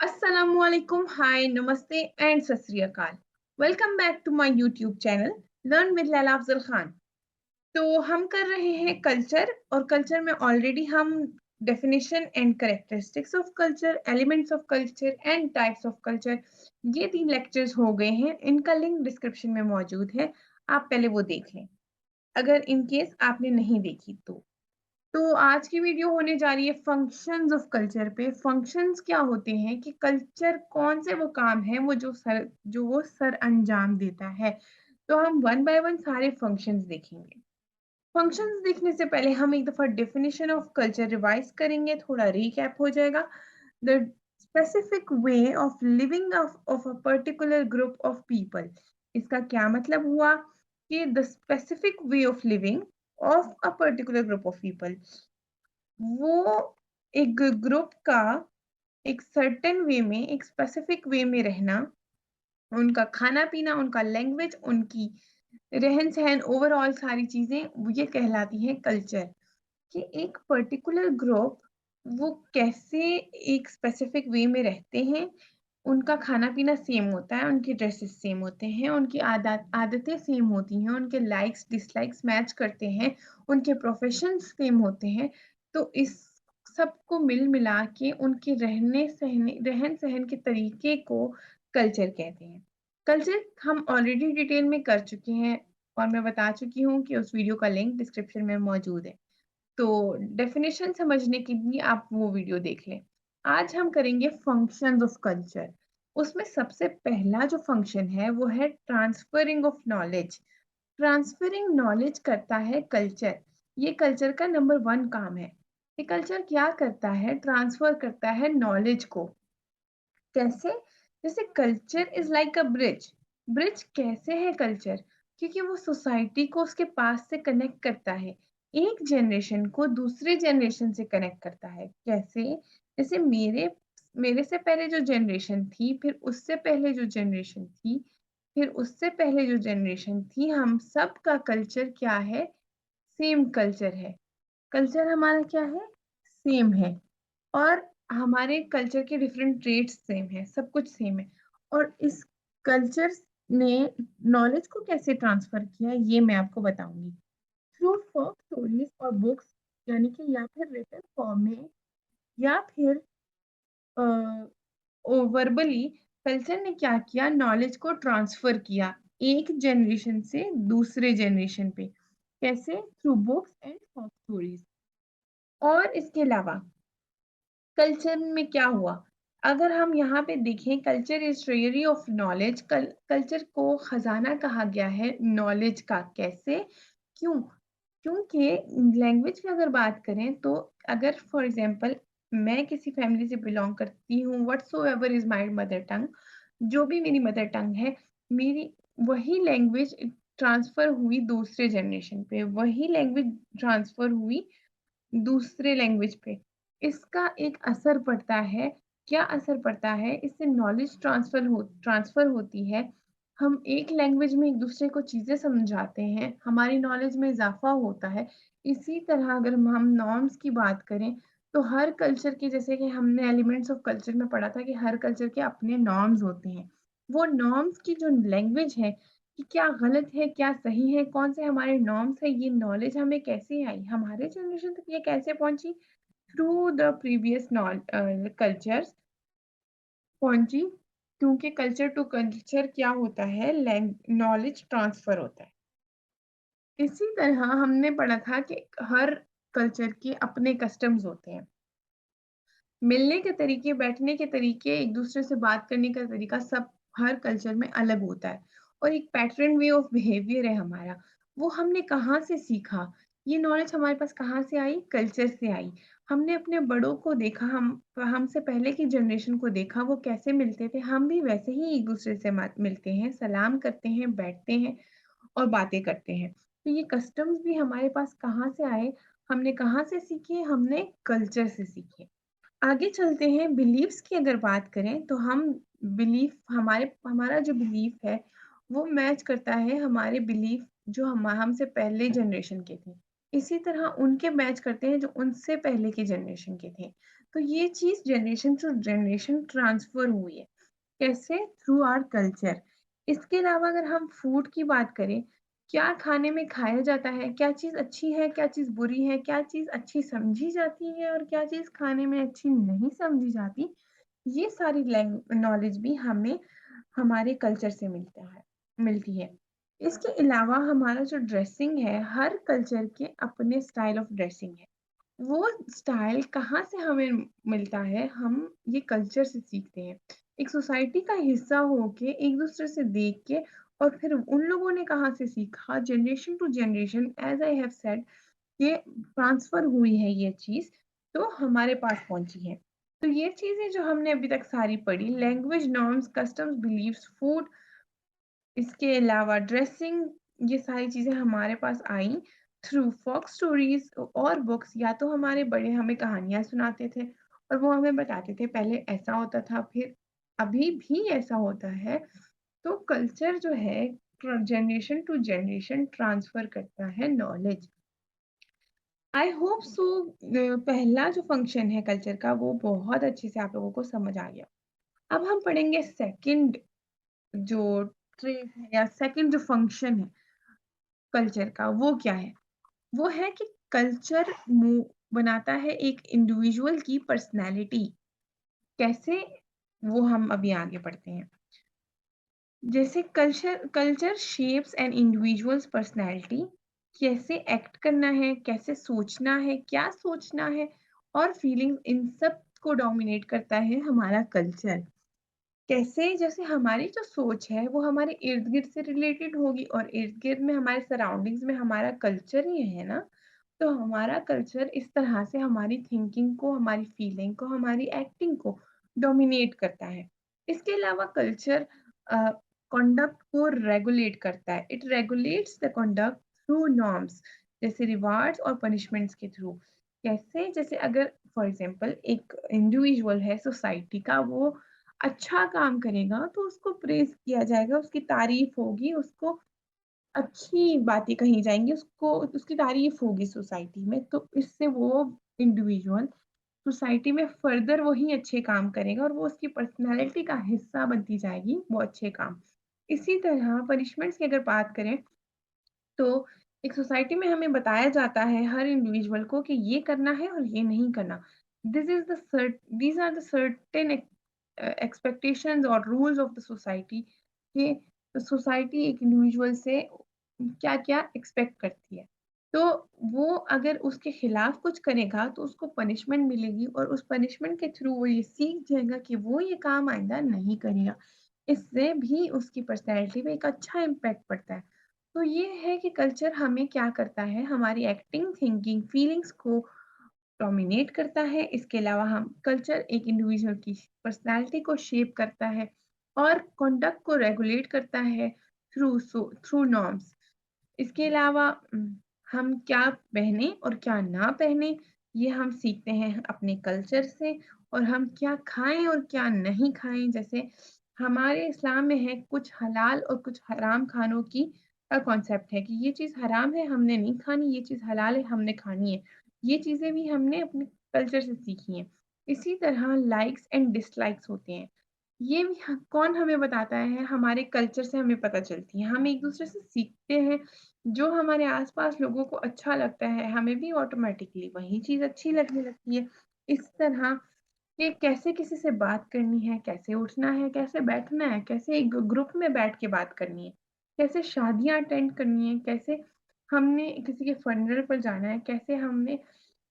Assalamualaikum, hi, namaste, and sat sri akal. Welcome back to my YouTube channel, Learn with Laila Afzal Khan. तो हम कर रहे हैं culture और culture में ऑलरेडी हम definition and characteristics of culture, elements of culture and types of culture, ये 3 lectures हो गए हैं। इनका लिंक डिस्क्रिप्शन में मौजूद है, आप पहले वो देख लें अगर इन केस आपने नहीं देखी तो आज की वीडियो होने जा रही है फंक्शंस ऑफ कल्चर पे। फंक्शंस क्या होते हैं कि कल्चर कौन से वो काम है जो वो सर अंजाम देता है। तो हम वन बाय वन सारे फंक्शंस देखेंगे। फंक्शंस देखने से पहले हम एक दफा डेफिनेशन ऑफ कल्चर रिवाइज करेंगे, थोड़ा रिकैप हो जाएगा। The specific way of living of a particular group of people. इसका क्या मतलब हुआ कि the specific way of living of a particular group of people, वो एक ग्रुप का एक सर्टेन वे में, एक स्पेसिफिक वे में रहना, उनका खाना-पीना, उनका लैंग्वेज, उनकी रहन-सहन, ओवरऑल सारी चीज़ें ये कहलाती हैं कल्चर। कि एक पर्टिकुलर ग्रुप वो कैसे एक स्पेसिफिक वे में रहते हैं, उनका खाना-पीना सेम होता है, उनके ड्रेसेस सेम होते हैं, उनकी आदतें सेम होती हैं, उनके लाइक्स डिसलाइक्स मैच करते हैं, उनके प्रोफेशंस सेम होते हैं। तो इस सबको मिला के उनके रहन-सहन के तरीके को कल्चर कहते हैं। कल्चर हम ऑलरेडी डिटेल में कर चुके हैं और मैं बता चुकी हूँ कि उस वीडियो का लिंक डिस्क्रिप्शन में मौजूद है। तो डेफिनेशन समझने के लिए आप वो वीडियो देख लें। आज हम करेंगे फंक्शंस ऑफ कल्चर। उसमें सबसे पहला जो फंक्शन है वो है transferring of knowledge. Transferring knowledge करता है कल्चर। ये कल्चर का नंबर 1 काम है। ये कल्चर क्या करता है? ट्रांसफर करता है नॉलेज को। कैसे? जैसे culture is like a bridge. Bridge कैसे है कल्चर? क्योंकि वो सोसाइटी को उसके पास से कनेक्ट करता है, एक जनरेशन को दूसरे जनरेशन से कनेक्ट करता है। कैसे? जैसे मेरे से पहले जो जनरेशन थी, फिर उससे पहले जो जनरेशन थी, फिर उससे पहले जो जनरेशन थी, हम सब का कल्चर क्या है? सेम कल्चर है। कल्चर हमारा क्या है? सेम है। और हमारे कल्चर के डिफरेंट ट्रेड्स सेम है, सब कुछ सेम है। और इस कल्चर ने नॉलेज को कैसे ट्रांसफर किया, ये मैं आपको बताऊंगी। थ्रू फोक स्टोरीज और बुक्स, यानी कि या फिर रिटन फॉर्म में, या फिर वर्बली, कल्चर ने क्या किया? नॉलेज को ट्रांसफर किया एक जनरेशन से दूसरे जनरेशन पे। कैसे? Through books and folk stories. और इसके अलावा कल्चर में क्या हुआ? अगर हम यहाँ पे देखें, culture is treasury of knowledge. Culture को खजाना कहा गया है नॉलेज का। कैसे? क्यों? क्योंकि लैंग्वेज की अगर बात करें तो अगर फॉर एग्जांपल मैं किसी फैमिली से बिलोंग करती हूँ, whatsoever is my mother tongue, जो भी मेरी मदर टंग है, मेरी वही लैंग्वेज ट्रांसफर हुई दूसरे जनरेशन पे, वही लैंग्वेज ट्रांसफर हुई दूसरे लैंग्वेज पे। इसका एक असर पड़ता है। क्या असर पड़ता है? इससे नॉलेज ट्रांसफर होती है। हम एक लैंग्वेज में एक-दूसरे को चीज़ें समझाते हैं, हमारी नॉलेज में इज़ाफ़ा होता है। इसी तरह अगर हम नॉर्म्स की बात करें, तो हर कल्चर के, जैसे कि हमने एलिमेंट्स ऑफ कल्चर में पढ़ा था कि हर कल्चर के अपने नॉर्म्स होते हैं। वो नॉर्म्स की जो लैंग्वेज है कि क्या गलत है, क्या सही है, कौन से हमारे नॉर्म्स हैं, ये नॉलेज हमें कैसे आई, हमारे जनरेशन तक ये कैसे पहुँची? थ्रू द प्रीवियस कल्चर्स पहुँची, क्योंकि कल्चर टू कल्चर क्या होता है? नॉलेज ट्रांसफर होता है। इसी तरह हमने पढ़ा था कि हर कल्चर के अपने कस्टम्स होते हैं। मिलने के तरीके, बैठने के तरीके, एक-दूसरे से बात करने का तरीका सब हर कल्चर में अलग होता है। और एक पैटर्न वे ऑफ बिहेवियर है हमारा, वो हमने कहाँ से सीखा? ये नॉलेज हमारे पास कहाँ से आई? कल्चर से आई। हमने अपने बड़ों को देखा, हमसे पहले की जनरेशन को देखा, वो कैसे मिलते थे, हम भी वैसे ही एक-दूसरे से मिलते हैं, सलाम करते हैं, बैठते हैं और बातें करते हैं। तो ये कस्टम्स भी हमारे पास कहाँ से आए? हमने कहाँ से सीखे? हमने कल्चर से सीखे। आगे चलते हैं, बिलीफ्स की अगर बात करें तो हम बिलीफ हमारा जो बिलीफ है वो मैच करता है हमारे बिलीफ जो हमसे पहले जनरेशन के थे। इसी तरह उनके मैच करते हैं जो उनसे पहले के जनरेशन के थे। तो ये चीज़ जनरेशन टू जनरेशन ट्रांसफ़र हुई है। कैसे? Through our culture. इसके अलावा अगर हम फूड की बात करें, क्या खाने में खाया जाता है, क्या चीज़ अच्छी है, क्या चीज़ बुरी है, क्या चीज़ अच्छी समझी जाती है और क्या चीज़ खाने में अच्छी नहीं समझी जाती, ये सारी नॉलेज भी हमें हमारे कल्चर से मिलती है। इसके अलावा हमारा जो ड्रेसिंग है, हर कल्चर के अपने स्टाइल ऑफ ड्रेसिंग है। वो स्टाइल कहाँ से हमें मिलता है, हम ये कल्चर से सीखते हैं। एक सोसाइटी का हिस्सा होके, एक-दूसरे से देख के और फिर उन लोगों ने कहाँ से सीखा, generation to generation as I have said ये ट्रांसफ़र हुई है ये चीज़, तो हमारे पास पहुँची है। तो ये चीज़ें जो हमने अभी तक सारी पढ़ी, language, norms, customs, beliefs, food, इसके अलावा ड्रेसिंग, ये सारी चीज़ें हमारे पास आईं थ्रू फ़ोक स्टोरीज़ और बुक्स। या तो हमारे बड़े हमें कहानियाँ सुनाते थे और वो हमें बताते थे पहले ऐसा होता था, फिर अभी भी ऐसा होता है। तो कल्चर जो है जनरेशन टू जनरेशन ट्रांसफ़र करता है नॉलेज। आई होप सो पहला जो फंक्शन है कल्चर का वो बहुत अच्छे से आप लोगों को समझ आ गया। अब हम पढ़ेंगे सेकंड जो ट्रेट है या सेकंड जो फंक्शन है कल्चर का, वो क्या है? वो है कि कल्चर बनाता है एक इंडिविजुअल की पर्सनैलिटी। कैसे? वो हम अभी आगे बढ़ते हैं। जैसे culture culture shapes an individual's personality. कैसे एक्ट करना है, कैसे सोचना है, क्या सोचना है और फीलिंग्स, इन सब को डोमिनेट करता है हमारा कल्चर। कैसे? जैसे हमारी जो सोच है वो हमारे इर्द-गिर्द से रिलेटेड होगी और इर्द-गिर्द में हमारे सराउंडिंग्स में हमारा कल्चर ही है ना, तो हमारा कल्चर इस तरह से हमारी थिंकिंग को, हमारी फीलिंग को, हमारी एक्टिंग को डोमिनेट करता है। इसके अलावा कल्चर अ, कंडक्ट को रेगुलेट करता है। It regulates the conduct through norms, जैसे रिवार्ड्स और पनिशमेंट्स के थ्रू। कैसे? जैसे अगर फॉर एग्ज़ाम्पल एक इंडिविजुअल है सोसाइटी का, वो अच्छा काम करेगा तो उसको प्रेज़ किया जाएगा, उसकी तारीफ़ होगी, उसको अच्छी बातें कही जाएँगी, उसको उसकी तारीफ़ होगी सोसाइटी में, तो इससे वो इंडिविजुअल सोसाइटी में फ़र्दर वही अच्छे काम करेगा और वो उसकी पर्सनैलिटी का हिस्सा बनती जाएगी, वो अच्छे काम। इसी तरह पनिशमेंट्स की अगर बात करें, तो एक सोसाइटी में हमें बताया जाता है हर इंडिविजुअल को कि ये करना है और ये नहीं करना। This is the cert these are the certain expectations और रूल्स ऑफ द सोसाइटी कि सोसाइटी एक इंडिविजुअल से क्या-क्या एक्सपेक्ट करती है। तो वो अगर उसके खिलाफ कुछ करेगा तो उसको पनिशमेंट मिलेगी और उस पनिशमेंट के थ्रू वो ये सीख जाएगा कि वो ये काम आइंदा नहीं करेगा। इससे भी उसकी पर्सनैलिटी पे एक अच्छा इम्पैक्ट पड़ता है। तो ये है कि कल्चर हमें क्या करता है, हमारी एक्टिंग, थिंकिंग, फीलिंग्स को डोमिनेट करता है। इसके अलावा हम कल्चर एक इंडिविजुअल की पर्सनैलिटी को शेप करता है और कंडक्ट को रेगुलेट करता है थ्रू नॉर्म्स। इसके अलावा हम क्या पहने और क्या ना पहने, ये हम सीखते हैं अपने कल्चर से। और हम क्या खाएँ और क्या नहीं खाएँ, जैसे हमारे इस्लाम में है कुछ हलाल और कुछ हराम खानों की का कॉन्सेप्ट है कि ये चीज़ हराम है, हमने नहीं खानी, ये चीज़ हलाल है, हमने खानी है। ये चीज़ें भी हमने अपने कल्चर से सीखी हैं। इसी तरह लाइक्स एंड डिसलाइक्स होते हैं। ये भी कौन हमें बताता है? हमारे कल्चर से हमें पता चलती है। हम एक-दूसरे से सीखते हैं, जो हमारे आस-पास लोगों को अच्छा लगता है, हमें भी ऑटोमैटिकली वही चीज़ अच्छी लगने लगती है। इस तरह कि कैसे किसी से बात करनी है, कैसे उठना है, कैसे बैठना है, कैसे एक ग्रुप में बैठ के बात करनी है, कैसे शादियाँ अटेंड करनी है, कैसे हमने किसी के फनरल पर जाना है, कैसे हमने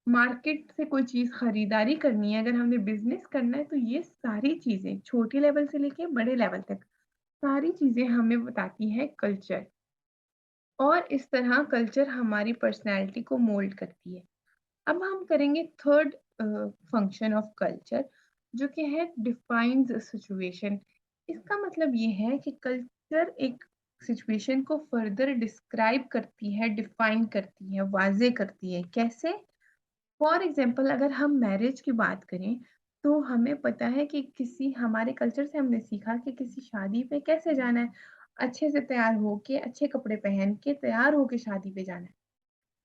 मार्केट से कोई चीज़ खरीदारी करनी है, अगर हमने बिज़नेस करना है, तो ये सारी चीज़ें छोटे लेवल से लेके बड़े लेवल तक, सारी चीज़ें हमें बताती है कल्चर। और इस तरह कल्चर हमारी पर्सनैलिटी को मोल्ड करती है। अब हम करेंगे थर्ड फंक्शन ऑफ कल्चर, जो कि है डिफाइन्स सिचुएशन। इसका मतलब ये है कि कल्चर एक सिचुएशन को फर्दर डिस्क्राइब करती है, डिफाइन करती है, वाज़ेह करती है। कैसे? फॉर एग्ज़ाम्पल अगर हम मैरिज की बात करें, तो हमें पता है कि किसी हमारे कल्चर से हमने सीखा कि किसी शादी पे कैसे जाना है, अच्छे से तैयार होके, अच्छे कपड़े पहन के तैयार होके शादी पे जाना है।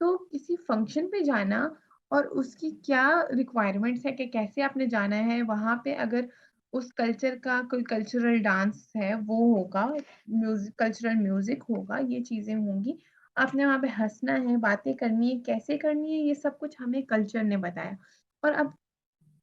तो किसी फंक्शन पे जाना और उसकी क्या रिक्वायरमेंट्स है कि कैसे आपने जाना है वहाँ पे अगर उस कल्चर का कोई कल्चरल डांस है वो होगा, कल्चरल म्यूज़िक होगा, ये चीज़ें होंगी। आपने वहाँ पे हँसना है, बातें करनी है, कैसे करनी है ये सब कुछ हमें कल्चर ने बताया। और अब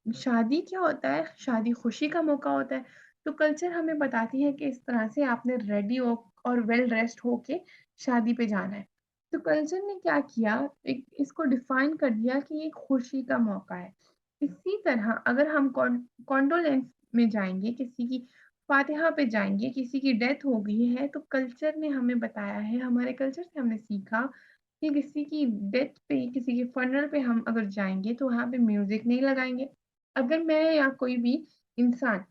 शादी क्या होता है? शादी खुशी का मौका होता है। तो कल्चर हमें बताती है कि इस तरह से आपने रेडी हो और वेल ड्रेस्ड होके शादी पे जाना है। तो कल्चर ने क्या किया, एक इसको डिफाइन कर दिया कि ये खुशी का मौका है। इसी तरह अगर हम कॉन्डोलेंस में जाएँगे, किसी की फातिहा पे जाएँगे, किसी की डेथ हो गई है, तो कल्चर ने हमें बताया है, हमारे कल्चर से हमने सीखा कि किसी की डेथ पे, किसी के फनरल पे हम अगर जाएँगे, तो वहाँ पे म्यूज़िक नहीं लगाएँगे। अगर मैं या कोई भी इंसान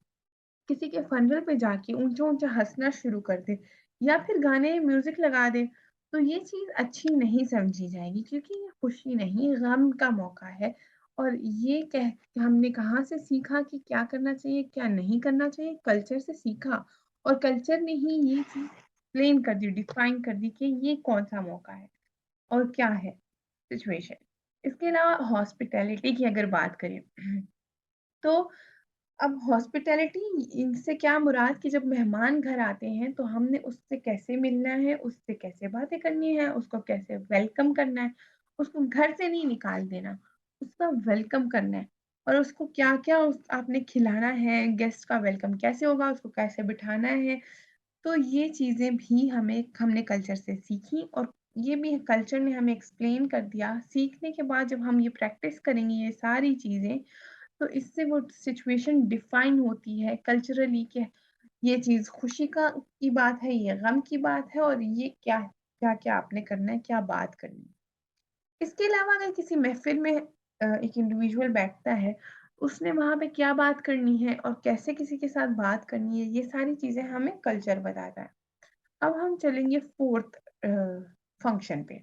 किसी के फनरल पे जाके ऊँचा-ऊँचा हँसना शुरू कर दे या फिर गाने म्यूज़िक लगा दे, तो ये चीज़ अच्छी नहीं समझी जाएगी क्योंकि ये खुशी नहीं, गम का मौका है। और ये कह हमने कहाँ से सीखा कि क्या करना चाहिए, क्या नहीं करना चाहिए? कल्चर से सीखा और कल्चर ने ही ये चीज़ एक्सप्लेन कर दी, डिफाइन कर दी कि ये कौन-सा मौका है और क्या है सिचुएशन। इसके अलावा हॉस्पिटैलिटी की अगर बात करें तो अब हॉस्पिटैलिटी इनसे क्या मुराद कि जब मेहमान घर आते हैं तो हमने उससे कैसे मिलना है, उससे कैसे बातें करनी है, उसको कैसे वेलकम करना है, उसको घर से नहीं निकाल देना, उसका वेलकम करना है और उसको क्या-क्या उस आपने खिलाना है, गेस्ट का वेलकम कैसे होगा, उसको कैसे बिठाना है। तो ये चीज़ें भी हमने कल्चर से सीखी और ये भी कल्चर ने हमें एक्सप्लेन कर दिया। सीखने के बाद जब हम ये प्रैक्टिस करेंगे ये सारी चीज़ें तो इससे वो सिचुएशन डिफाइन होती है कल्चरली कि ये चीज़ खुशी का की बात है, ये गम की बात है और ये क्या-क्या आपने करना है, क्या बात करनी है। इसके अलावा अगर किसी महफ़िल में एक इंडिविजुअल बैठता है, उसने वहाँ पे क्या बात करनी है और कैसे किसी के साथ बात करनी है, ये सारी चीज़ें हमें कल्चर बताता है। अब हम चलेंगे 4th फंक्शन पे।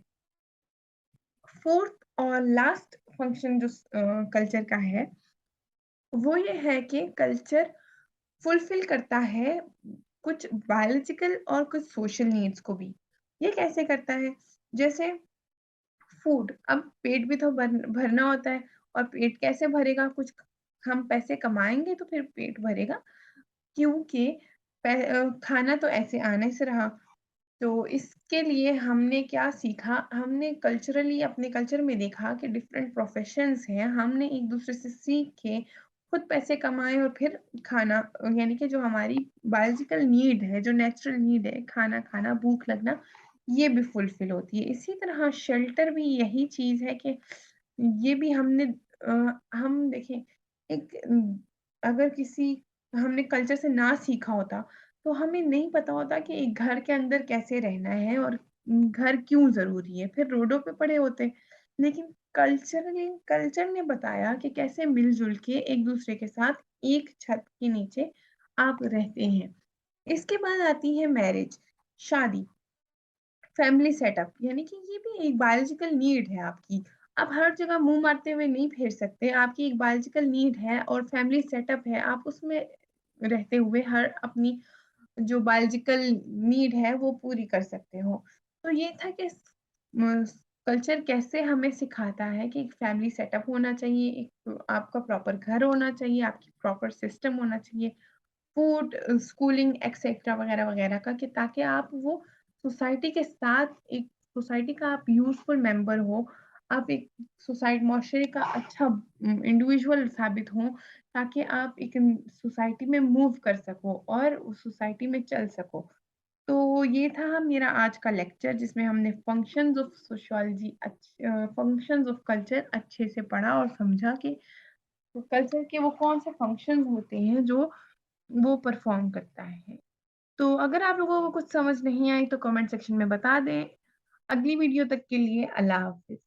4th और लास्ट फंक्शन जो कल्चर का है, वो ये है कि कल्चर फुलफ़िल करता है कुछ बायोलॉजिकल और कुछ सोशल नीड्स को भी। ये कैसे करता है? जैसे फूड, अब पेट भी तो भरना होता है और पेट कैसे भरेगा? कुछ हम पैसे कमाएँगे तो फिर पेट भरेगा क्योंकि खाना तो ऐसे आने से रहा। तो इसके लिए हमने क्या सीखा, हमने कल्चरली अपने कल्चर में देखा कि डिफरेंट प्रोफ़ेशंस हैं, हमने एक-दूसरे से सीख के खुद पैसे कमाए और फिर खाना यानी कि जो हमारी बायोलॉजिकल नीड है, जो नेचुरल नीड है, खाना खाना, भूख लगना, ये भी फुलफ़िल होती है। इसी तरह शेल्टर भी यही चीज़ है कि ये भी हम देखें एक अगर किसी हमने कल्चर से ना सीखा होता तो हमें नहीं पता होता कि एक घर के अंदर कैसे रहना है और घर क्यों ज़रूरी है, फिर रोडों पे पड़े होते। लेकिन कल्चर ने बताया कि कैसे मिल-जुल के एक-दूसरे के साथ एक छत के नीचे आप रहते हैं। इसके बाद आती है मैरिज, शादी। फैमिली सेटअप यानी कि ये भी एक बायोलॉजिकल नीड है आपकी। आप हर जगह मुँह मारते हुए नहीं फिर सकते, आपकी एक बायोलॉजिकल नीड है और फैमिली सेटअप है, आप उसमें रहते हुए हर अपनी जो बायोलॉजिकल नीड है वो पूरी कर सकते हो। तो ये था कि म कल्चर कैसे हमें सिखाता है कि एक फैमिली सेटअप होना चाहिए, एक आपका प्रॉपर घर होना चाहिए, आपकी प्रॉपर सिस्टम होना चाहिए। फूड, स्कूलिंग एक्सेट्रा वगैरह-वगैरह का कि ताकि आप वो सोसाइटी के साथ एक सोसाइटी का आप यूज़फुल मेंबर हो। आप एक माशरे का अच्छा इंडिविजुअल साबित हों ताकि आप एक सोसाइटी में मूव कर सको और उस सोसाइटी में चल सको। तो ये था मेरा आज का लेक्चर जिसमें हमने फंक्शंस ऑफ कल्चर अच्छे से पढ़ा और समझा कि कल्चर के वो कौन से फंक्शंस होते हैं जो वो परफ़ॉर्म करता है। तो अगर आप लोगों को कुछ समझ नहीं आई तो कमेंट सेक्शन में बता दें। अगली वीडियो तक के लिए अल्लाह हाफ़िज़।